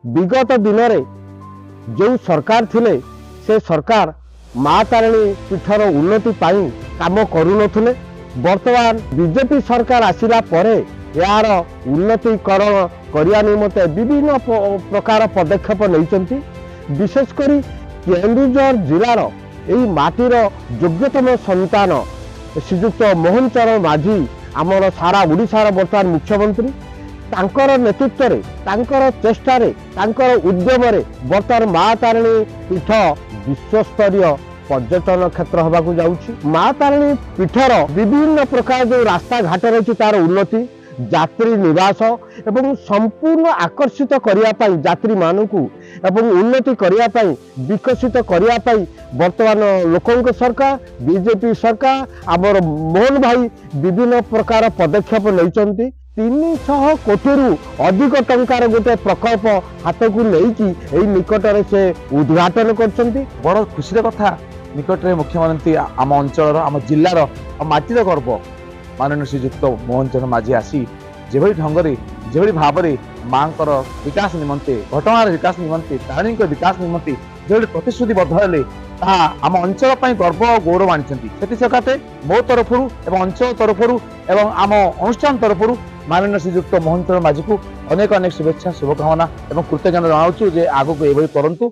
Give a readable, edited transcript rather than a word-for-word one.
विगत दिन में जो सरकार थिले से सरकार माँ तारिणी पीठर उन्नति काम करुनथुले। वर्तमान बीजेपी सरकार आसिला परे यार उन्नतिकरण करने निमंते विभिन्न प्रकार पदक्षेप नहीं। विशेषकर केन्दुझर जिलार यही माटीर योग्यतम संतान श्रीजुक्त मोहन चरण माझी आमर सारा ओडिशार वर्तमान मुख्यमंत्री तांकर नेतृत्व रे तांकर चेष्टा रे तांकर उद्यम रे वर्तमान माँ तारिणी पीठ विश्वस्तरीय पर्यटन क्षेत्र होबाकू जाउछि। माँ तारिणी पीठर विभिन्न प्रकार जो रास्ता घाट रही तार उन्नति यात्री निवास एवं संपूर्ण आकर्षित करने यात्री मानू एवं उन्नति करने विकसित करने वर्तमान लोकों सरकार बीजेपी सरकार आमर मोहन भाई विभिन्न प्रकार पदक्षेप नहीं। 300 कोटी अधिक टंकार गोटे प्रकल्प हाथ को लेकिन निकट में से उद्घाटन कर बड़ खुशी कथा। निकट में मुख्यमंत्री आम अंचल आम जिलार माटीर गर्व माननीय श्रीजुक्त मोहन चरण माझी आसी जो ढंग से भाव में माँ विकास निमंते घटनार विकास निमंते तारिणी विकास निमंते जो प्रतिश्रुतिबद्ध हेले आम अंचल गर्व और गौरव आनी सकाते मो तरफ अंचल तरफ एवं आम अनुष्ठान तरफ माननीय श्रीजुक्त मोहन चरण माझी को अनेक अनेक शुभेच्छा शुभकामना और कृतज्ञता जनाऊँ जे आगक ये करूँ।